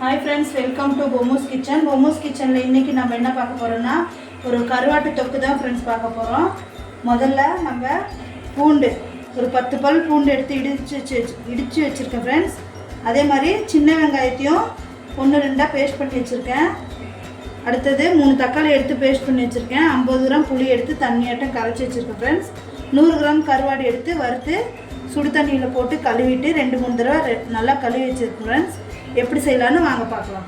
Hi friends welcome to Bomo's kitchen इनकी நம்ம என்ன பார்க்க போறோம்னா ஒரு கருவாட்டு தொக்கு தான் फ्रेंड्स பார்க்க போறோம். முதல்ல நம்ம பூண்டு ஒரு 10 பல் பூண்டு எடுத்து இடிச்சு வச்சிருக்கேன் फ्रेंड्स. அதே மாதிரி சின்ன வெங்காயத்தையும் 1-2 பேஸ்ட் பண்ணி வச்சிருக்கேன். அடுத்து 3 தக்காளி எடுத்து பேஸ்ட் பண்ணி வச்சிருக்கேன். 50 கிராம் புளி எடுத்து தண்ணியாட்ட கரைச்சி வச்சிருக்கேன் फ्रेंड्स. 100 கிராம் கருவாடு எடுத்து வறுத்து சுடு தண்ணியில போட்டு கழுவிட்டு 2-3 தடவை நல்லா கழுவி வச்சிருக்கேன் फ्रेंड्स. எப்படி செய்யலாம்னு வாங்க பார்க்கலாம்.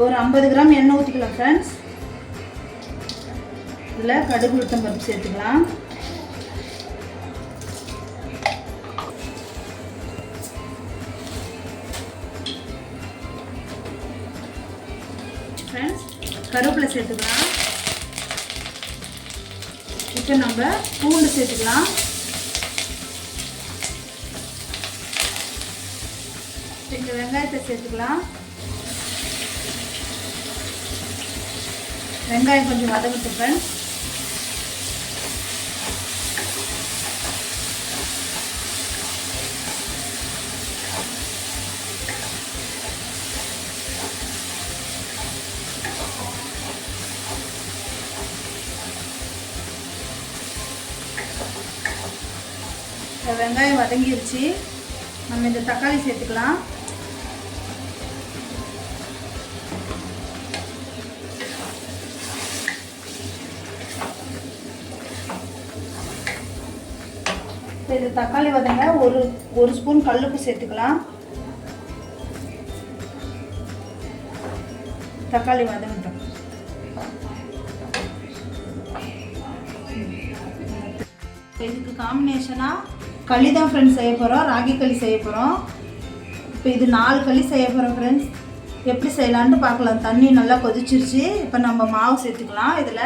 ஒரு 50 கிராம் எண்ணெய் ஊற்றிக்கலாம் फ्रेंड्स. இதில் கடுகு உளுத்தம் பருப்பு சேர்த்துக்கலாம். फ्रेंड्स கருவேப்பிலை சேர்த்துக்கலாம். இப்போ நம்ம பூண்டு சேர்த்துக்கலாம். இந்த வெங்காயத்தை சேர்த்துக்கலாம். வெங்காயம் கொஞ்சம் வதங்கட்டும் फ्रेंड्स. வெங்காயம் வதங்கிருச்சு. நம்ம இந்த தக்காளி சேர்த்துக்கலாம். இது தக்காளி வதங்க ஒரு ஸ்பூன் கல்லுப்பு சேர்த்துக்கலாம். தக்காளி வதங்கட்டும். இதுக்கு காம்பினேஷனா களி தான் ஃப்ரெண்ட்ஸ் செய்ய போகிறோம். ராகி களி செய்ய போகிறோம். இப்போ இது 4 களி செய்ய போகிறோம் ஃப்ரெண்ட்ஸ். எப்படி செய்யலான்னு பார்க்கலாம். தண்ணி நல்லா கொதிச்சிருச்சு. இப்போ நம்ம மாவு சேர்த்துக்கலாம். இதில்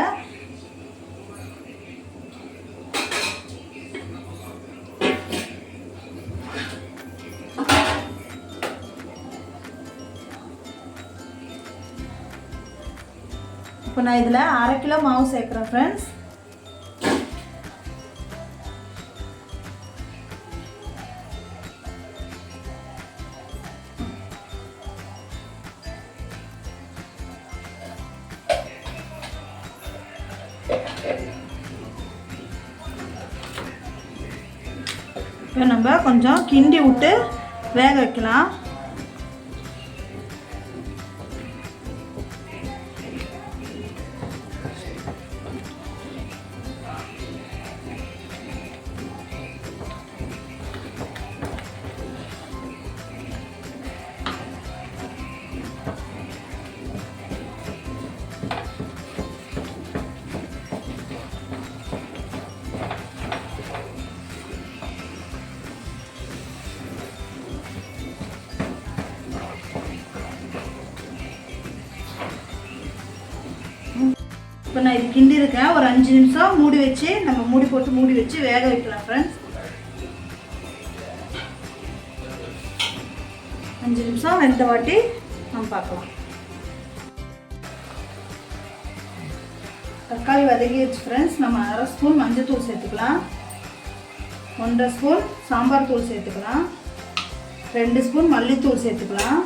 இப்போ நான் இதில் 1/2 கிலோ மாவு சேர்க்குறேன் ஃப்ரெண்ட்ஸ். இப்போ நம்ம கொஞ்சம் கிண்டி விட்டு வேக வைக்கலாம். இப்போ நான் இது கிண்டி இருக்கேன். ஒரு 5 நிமிஷம் மூடி வச்சு நம்ம மூடி வச்சு வேக வைக்கலாம் ஃப்ரெண்ட்ஸ். 5 நிமிஷம் வெந்த வாட்டி நம்ம பார்க்கலாம். தக்காளி வதங்கிடுச்சு ஃப்ரெண்ட்ஸ். நம்ம 1/2 ஸ்பூன் மஞ்சள் தூள் சேர்த்துக்கலாம். 1/2 ஸ்பூன் சாம்பார் தூள் சேர்த்துக்கலாம். 2 ஸ்பூன் மல்லித்தூள் சேர்த்துக்கலாம்.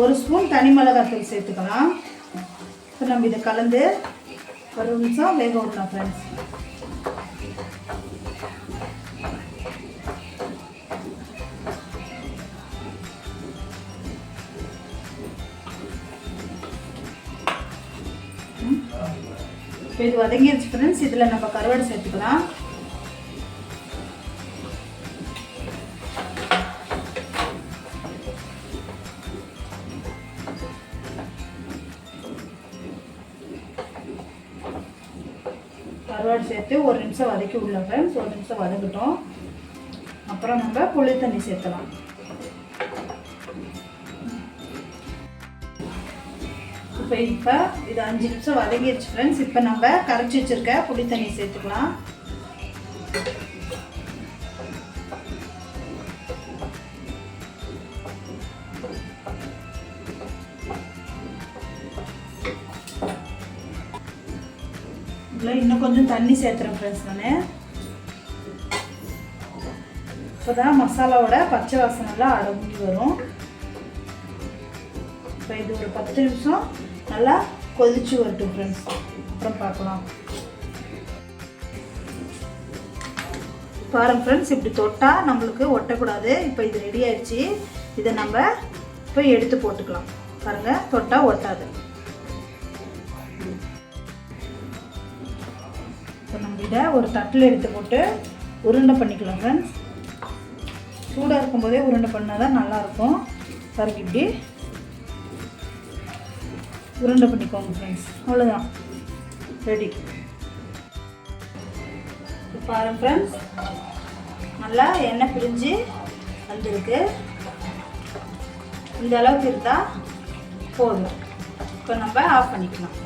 1 ஸ்பூன் தனி மிளகாய் தூள் சேர்த்துக்கலாம். இப்போ நம்ம இதை கலந்து ஒரு நிமிஷம் வேக விடலாம் ஃப்ரெண்ட்ஸ். இப்போ இது வதங்கிடுச்சு ஃப்ரெண்ட்ஸ். இதில் நம்ம கருவாடு சேர்த்துக்கலாம். கருவாடு சேர்த்து ஒரு நிமிஷம் வதக்கி விடலாம் ஃப்ரெண்ட்ஸ். ஒரு நிமிஷம் வதக்கட்டும். அப்புறம் நம்ம புளி தண்ணி சேர்த்தலாம். இப்போ இது 5 நிமிஷம் வதங்கிடுச்சு ஃப்ரெண்ட்ஸ். இப்போ நம்ம கரைச்சி வச்சிருக்க புளி தண்ணி சேர்த்துக்கலாம். இதில் இன்னும் கொஞ்சம் தண்ணி சேர்த்துறேன் ஃப்ரெண்ட்ஸ். நான் இப்போ தான் மசாலாவோட பச்சை வாசனைலாம் அடங்கி வரும். இப்போ இது ஒரு 10 நிமிஷம் நல்லா கொதிச்சு வரட்டும் ஃப்ரெண்ட்ஸ், அப்புறம் பார்க்கலாம். பாருங்க ஃப்ரெண்ட்ஸ், இப்படி தொட்டால் நம்மளுக்கு ஒட்டக்கூடாது. இப்போ இது ரெடி ஆயிடுச்சு. இதை நம்ம இப்போ எடுத்து போட்டுக்கலாம். பாருங்கள், தொட்டால் ஒட்டாது. இப்போ நம்ம இதை ஒரு தட்டில் எடுத்து போட்டு உருண்டை பண்ணிக்கலாம் ஃப்ரெண்ட்ஸ். சூடாக இருக்கும்போதே உருண்டை பண்ணால் தான் நல்லாயிருக்கும். பாருங்க, இப்படி உருண்டை பண்ணிக்கோங்க ஃப்ரெண்ட்ஸ். அவ்வளோதான், ரெடி. பாருங்க ஃப்ரெண்ட்ஸ், நல்லா எண்ணெய் பிரிஞ்சு வந்துருக்கு. இந்த அளவுக்கு இருந்தால் போதும். இப்போ நம்ம ஆஃப் பண்ணிக்கலாம்.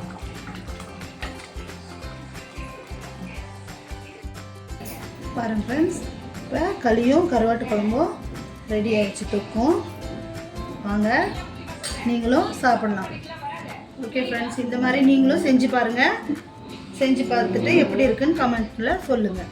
பாருங்க ஃப்ரெண்ட்ஸ், இப்போ களியும் கருவாட்டு குழம்பும் ரெடி ஆகிடுச்சு. தொக்கும் வாங்க நீங்களும் சாப்பிட்லாம். ஓகே ஃப்ரெண்ட்ஸ், இந்த மாதிரி நீங்களும் செஞ்சு பாருங்கள். செஞ்சு பார்த்துட்டு எப்படி இருக்குன்னு கமெண்ட்டில் சொல்லுங்கள்.